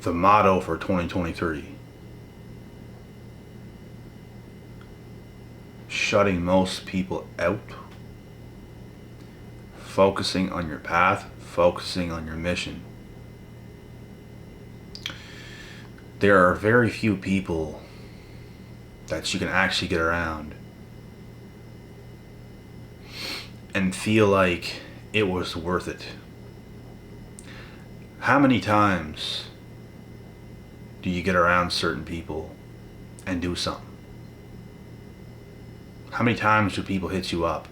the motto for 2023. Shutting most people out. Focusing on your path. Focusing on your mission. There are very few people that you can actually get around and feel like it was worth it. How many times do you get around certain people and do something? How many times do people hit you up?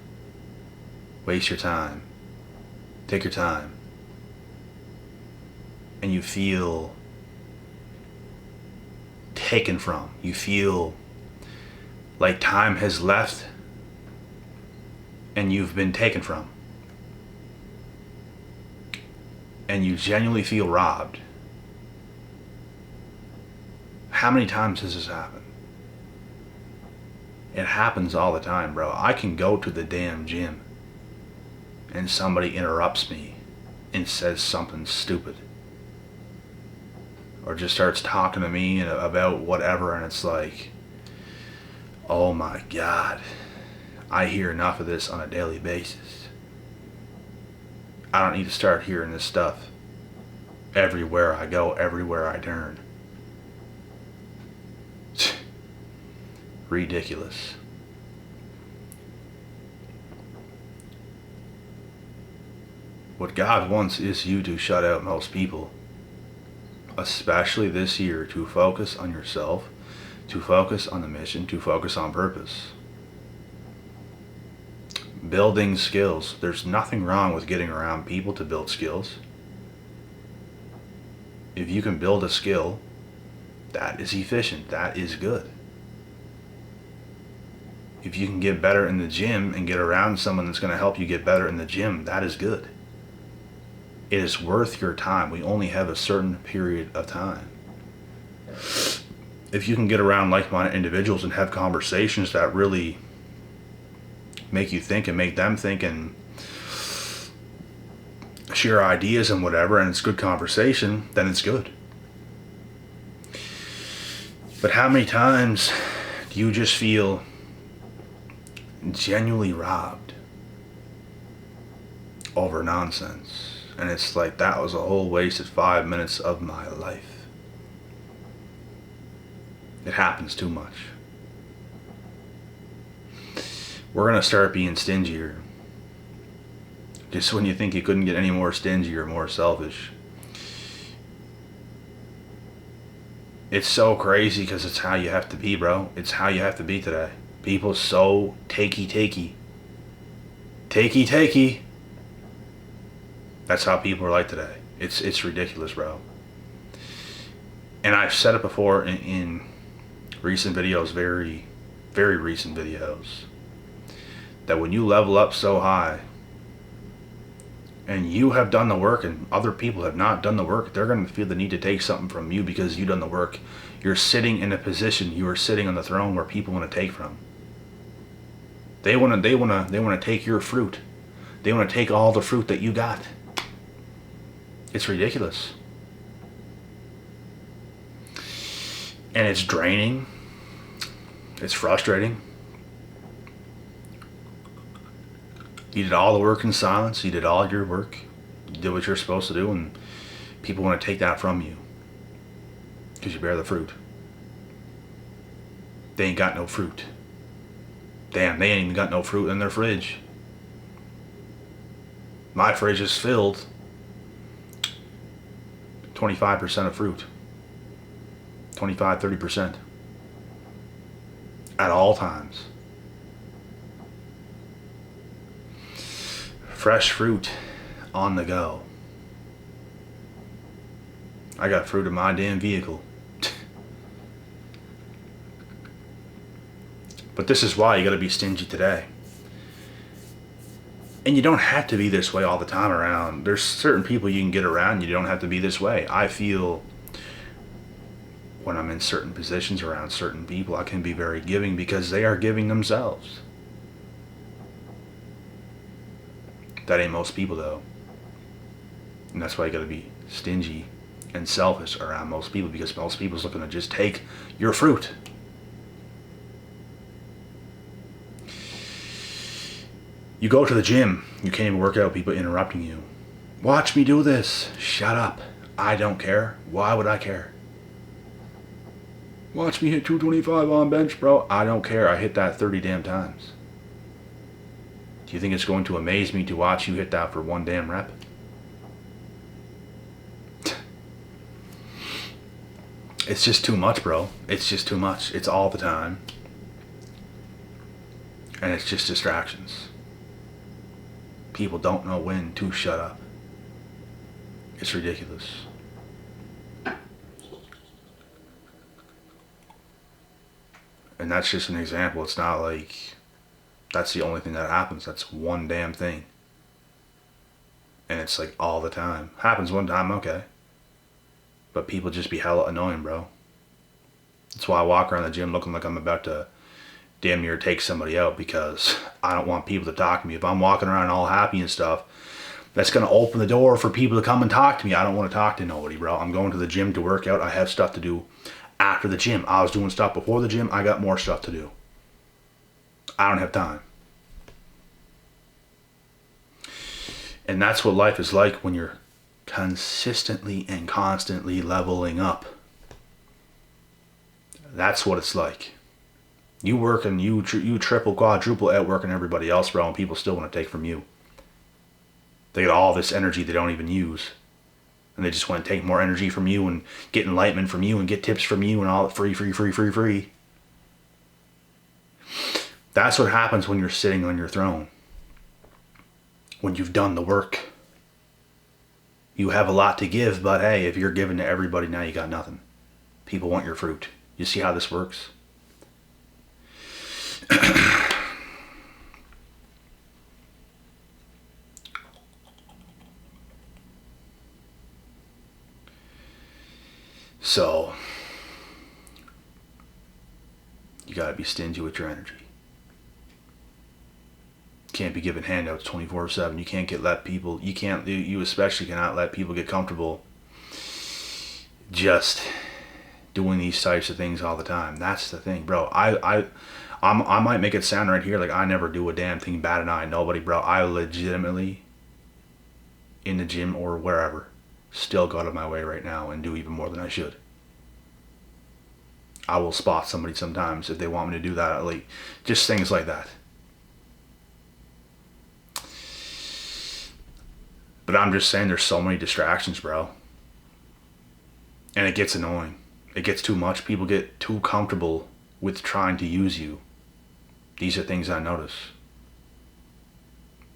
Waste your time. Take your time. And you feel taken from. You feel like time has left and you've been taken from. And you genuinely feel robbed. How many times has this happened? It happens all the time, bro. I can go to the damn gym and somebody interrupts me and says something stupid. Or just starts talking to me about whatever, and it's like, oh my God, I hear enough of this on a daily basis. I don't need to start hearing this stuff everywhere I go, everywhere I turn. Ridiculous. What God wants is you to shut out most people, especially this year, to focus on yourself, to focus on the mission, to focus on purpose. Building skills. There's nothing wrong with getting around people to build skills. If you can build a skill, that is efficient, that is good. If you can get better in the gym and get around someone that's going to help you get better in the gym, that is good. It is worth your time. We only have a certain period of time. If you can get around like-minded individuals and have conversations that really make you think and make them think and share ideas and whatever, and it's good conversation, then it's good. But how many times do you just feel genuinely robbed over nonsense? And it's like, that was a whole wasted 5 minutes of my life. It happens too much. We're going to start being stingier. Just when you think you couldn't get any more stingy or more selfish. It's so crazy because it's how you have to be, bro. It's how you have to be today. People so takey. That's how people are like today. It's ridiculous, bro. And I've said it before in recent videos, very recent videos, that when you level up so high and you have done the work and other people have not done the work, they're going to feel the need to take something from you because you've done the work. You're sitting in a position, you are sitting on the throne where people want to take from. They want to take your fruit. They want to take all the fruit that you got. It's ridiculous. And it's draining. It's frustrating. You did all the work in silence. You did all your work. You did what you're supposed to do, and people want to take that from you because you bear the fruit. They ain't got no fruit. Damn, they ain't even got no fruit in their fridge. My fridge is filled 25% of fruit. 25-30% at all times. Fresh fruit on the go. I got fruit in my damn vehicle. But this is why you gotta be stingy today. And you don't have to be this way all the time around. There's certain people you can get around, you don't have to be this way. I feel when I'm in certain positions around certain people, I can be very giving because they are giving themselves. That ain't most people though. And that's why you gotta be stingy and selfish around most people, because most people's looking to just take your fruit. You go to the gym, you can't even work out, people interrupting you. Watch me do this. Shut up. I don't care. Why would I care? Watch me hit 225 on bench, bro. I don't care. I hit that 30 damn times. Do you think it's going to amaze me to watch you hit that for one damn rep? It's just too much, bro. It's just too much. It's all the time. And it's just distractions. People don't know when to shut up. It's ridiculous. And that's just an example. It's not like that's the only thing that happens. That's one damn thing. And it's like all the time. Happens one time, okay. But people just be hella annoying, bro. That's why I walk around the gym looking like I'm about to damn near take somebody out, because I don't want people to talk to me. If I'm walking around all happy and stuff, that's going to open the door for people to come and talk to me. I don't want to talk to nobody, bro. I'm going to the gym to work out. I have stuff to do after the gym. I was doing stuff before the gym. I got more stuff to do. I don't have time. And that's what life is like when you're consistently and constantly leveling up. That's what it's like. You work and you triple, quadruple outworking everybody else, bro, and people still want to take from you. They get all this energy they don't even use. And they just want to take more energy from you and get enlightenment from you and get tips from you and all free. That's what happens when you're sitting on your throne. When you've done the work. You have a lot to give, but hey, if you're giving to everybody, now you got nothing. People want your fruit. You see how this works? So, you gotta be stingy with your energy. You can't be giving handouts 24/7. You can't you especially cannot let people get comfortable just doing these types of things all the time. That's the thing, bro. I might make it sound right here like I never do a damn thing bad and I nobody, bro. I legitimately, in the gym or wherever, still go out of my way right now and do even more than I should. I will spot somebody sometimes if they want me to do that, like just things like that. But I'm just saying there's so many distractions, bro. And it gets annoying. It gets too much. People get too comfortable with trying to use you. These are things I notice.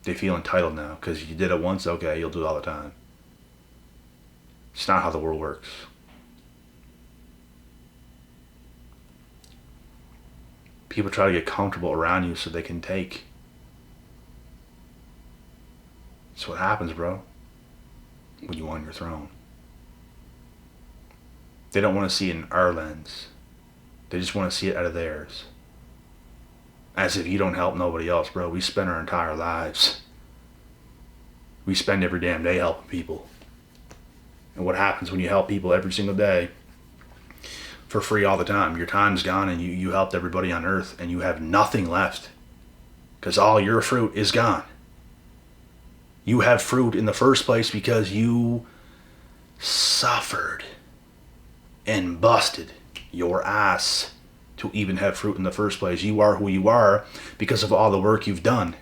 They feel entitled now because you did it once, okay, you'll do it all the time. It's not how the world works. People try to get comfortable around you so they can take. That's what happens, bro, when you're on your throne. They don't want to see it in our lens. They just want to see it out of theirs. As if you don't help nobody else, bro. We spend our entire lives. We spend every damn day helping people. And what happens when you help people every single day for free all the time? Your time's gone and you helped everybody on earth and you have nothing left. Because all your fruit is gone. You have fruit in the first place because you suffered and busted your ass to even have fruit in the first place. You are who you are because of all the work you've done.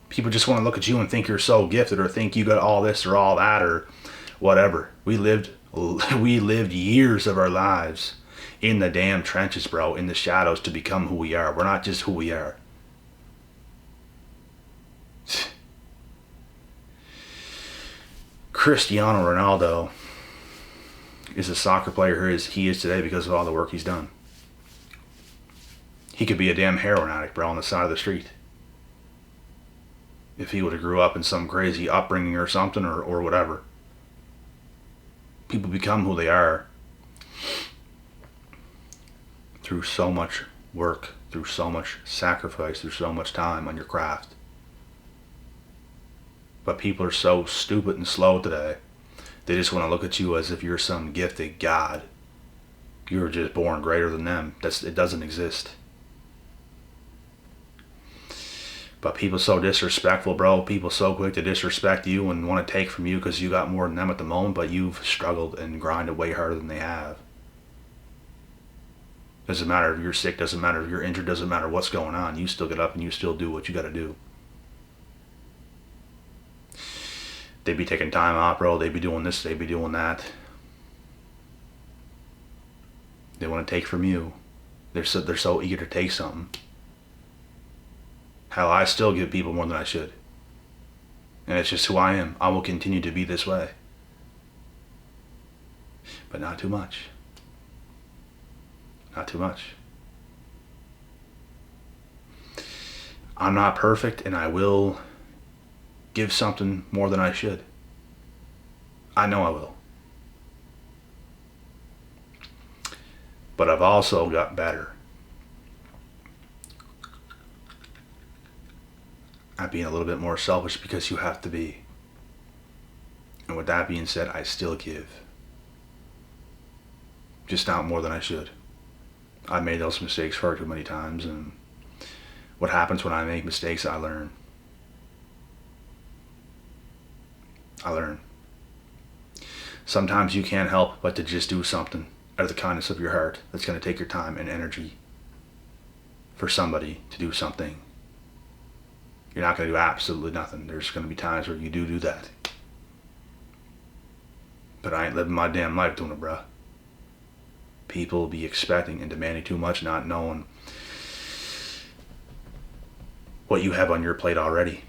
People just want to look at you and think you're so gifted or think you got all this or all that or whatever. We lived years of our lives in the damn trenches, bro, in the shadows to become who we are. We're not just who we are. Cristiano Ronaldo is a soccer player he is today because of all the work he's done. He could be a damn heroin addict, bro, on the side of the street. If he would have grew up in some crazy upbringing or something or whatever. People become who they are through so much work, through so much sacrifice, through so much time on your craft. But people are so stupid and slow today They just want to look at you as if you're some gifted god. You were just born greater than them. It doesn't exist. But people so disrespectful, bro. People so quick to disrespect you and want to take from you because you got more than them at the moment, but you've struggled and grinded way harder than they have. Doesn't matter if you're sick, doesn't matter if you're injured, doesn't matter what's going on. You still get up and you still do what you got to do. They be taking time out, bro. They be doing this, they be doing that. They want to take from you. They're so eager to take something. Hell, I still give people more than I should. And it's just who I am. I will continue to be this way. But not too much. Not too much. I'm not perfect, and I will give something more than I should. I know I will. But I've also got better at being a little bit more selfish, because you have to be. And with that being said, I still give. Just not more than I should. I've made those mistakes far too many times, and what happens when I make mistakes, I learn. I learn. Sometimes you can't help but to just do something out of the kindness of your heart that's going to take your time and energy for somebody to do something. You're not going to do absolutely nothing. There's going to be times where you do that. But I ain't living my damn life doing it, bruh. People be expecting and demanding too much, not knowing what you have on your plate already.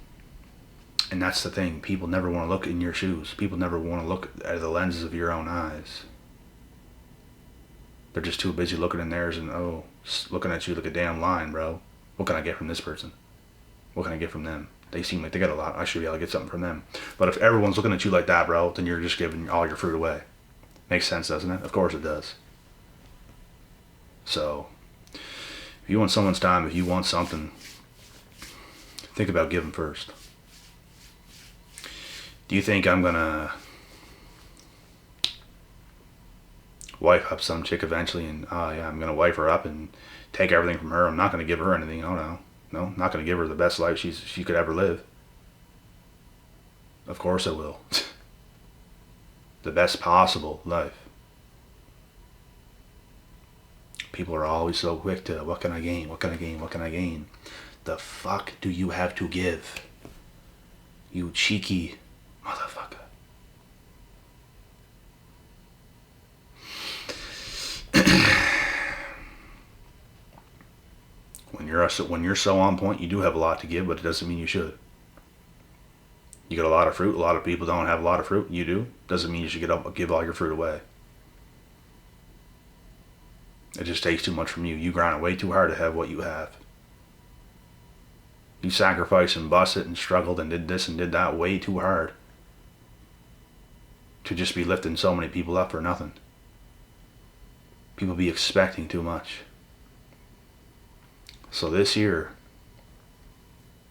And that's the thing. People never want to look in your shoes. People never want to look at the lenses of your own eyes. They're just too busy looking in theirs and, looking at you like a damn lion, bro. What can I get from this person? What can I get from them? They seem like they got a lot. I should be able to get something from them. But if everyone's looking at you like that, bro, then you're just giving all your fruit away. Makes sense, doesn't it? Of course it does. So, if you want someone's time, if you want something, think about giving first. Do you think I'm gonna wife up some chick eventually and, I'm gonna wife her up and take everything from her? I'm not gonna give her anything. Oh no. No, I'm not gonna give her the best life she could ever live. Of course I will. The best possible life. People are always so quick to, what can I gain? What can I gain? What can I gain? The fuck do you have to give? You cheeky motherfucker. When you're so on point, you do have a lot to give, but it doesn't mean you should. You got a lot of fruit. A lot of people don't have a lot of fruit. You do. Doesn't mean you should give all your fruit away. It just takes too much from you. You grind way too hard to have what you have. You sacrificed and busted and struggled and did this and did that way too hard to just be lifting so many people up for nothing. People be expecting too much. So this year,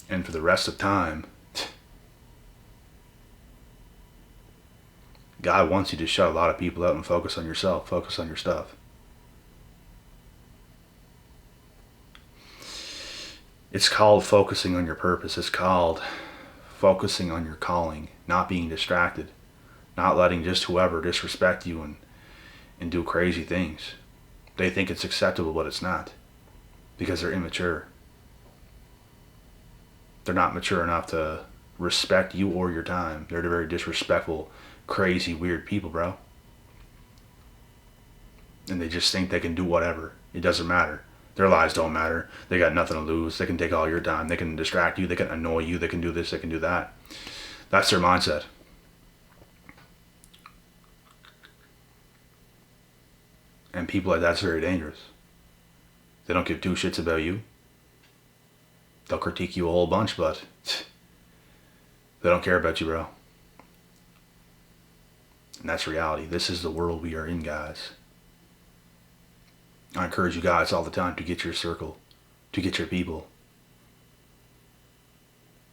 and for the rest of time, God wants you to shut a lot of people out and focus on yourself, focus on your stuff. It's called focusing on your purpose. It's called focusing on your calling, not being distracted, not letting just whoever disrespect you and do crazy things. They think it's acceptable, but it's not, because they're immature. They're not mature enough to respect you or your time. They're very disrespectful, crazy, weird people, bro. And they just think they can do whatever. It doesn't matter. Their lives don't matter. They got nothing to lose. They can take all your time. They can distract you. They can annoy you. They can do this. They can do that. That's their mindset. And people like that's very dangerous. They don't give two shits about you. They'll critique you a whole bunch, but they don't care about you, bro. And that's reality. This is the world we are in, guys. I encourage you guys all the time to get your circle, to get your people.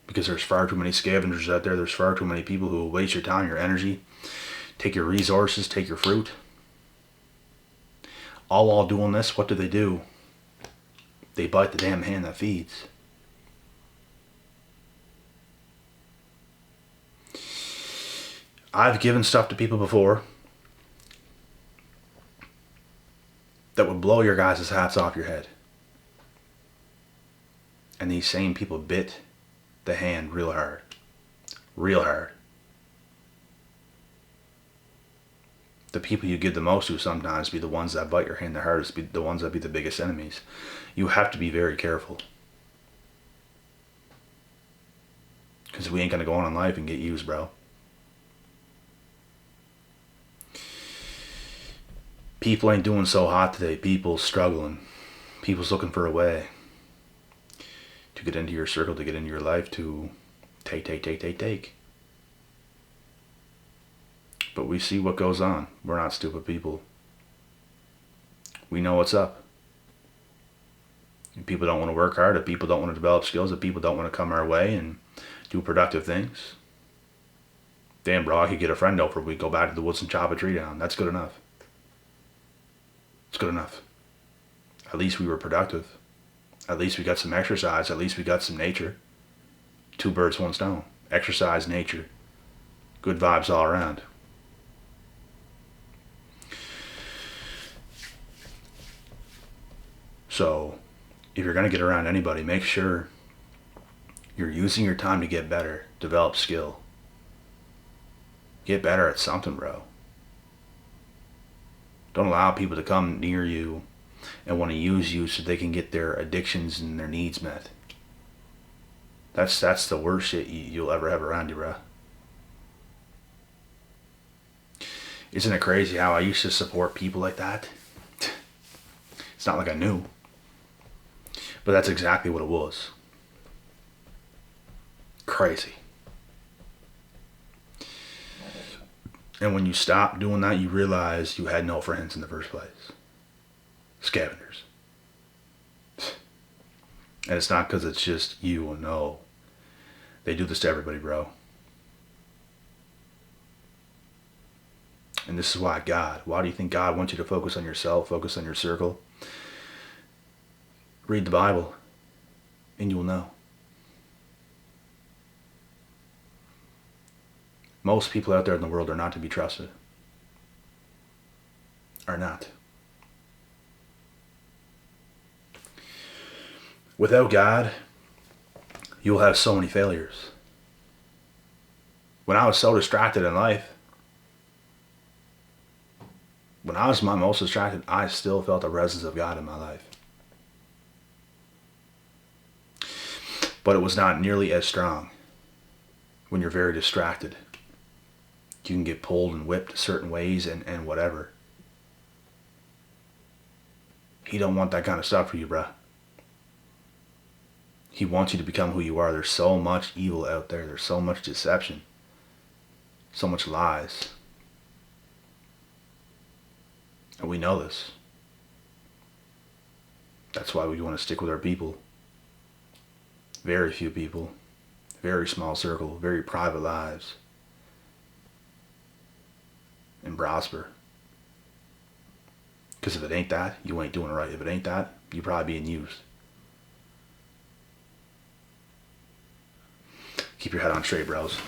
Because there's far too many scavengers out there. There's far too many people who will waste your time, your energy, take your resources, take your fruit. All while doing this, what do? They bite the damn hand that feeds. I've given stuff to people before that would blow your guys' hats off your head. And these same people bit the hand real hard. Real hard. The people you give the most to sometimes be the ones that bite your hand the hardest, be the ones that be the biggest enemies. You have to be very careful. Because we ain't going to go on in life and get used, bro. People ain't doing so hot today. People's struggling. People's looking for a way to get into your circle, to get into your life, to take. But we see what goes on. We're not stupid people. We know what's up. If people don't want to work hard, if people don't want to develop skills, if people don't want to come our way and do productive things. Damn, bro, I could get a friend over. We go back to the woods and chop a tree down. That's good enough. It's good enough. At least we were productive. At least we got some exercise. At least we got some nature. 2 birds, 1 stone. Exercise, nature. Good vibes all around. So, if you're going to get around anybody, make sure you're using your time to get better. Develop skill. Get better at something, bro. Don't allow people to come near you and want to use you so they can get their addictions and their needs met. That's the worst shit you'll ever have around you, bro. Isn't it crazy how I used to support people like that? It's not like I knew. But that's exactly what it was. Crazy. And when you stop doing that, you realize you had no friends in the first place. Scavengers. And it's not because it's just you. No. They do this to everybody, bro. And this is why why do you think God wants you to focus on yourself, focus on your circle? Read the Bible, and you will know. Most people out there in the world are not to be trusted. Are not. Without God, you'll have so many failures. When I was so distracted in life, when I was my most distracted, I still felt the presence of God in my life. But it was not nearly as strong when you're very distracted. You can get pulled and whipped certain ways and whatever. He don't want that kind of stuff for you, bruh. He wants you to become who you are. There's so much evil out there. There's so much deception. So much lies. And we know this. That's why we want to stick with our people. Very few people. Very small circle. Very private lives. And prosper. Because if it ain't that, you ain't doing it right. If it ain't that, you're probably being used. Keep your head on straight, bros.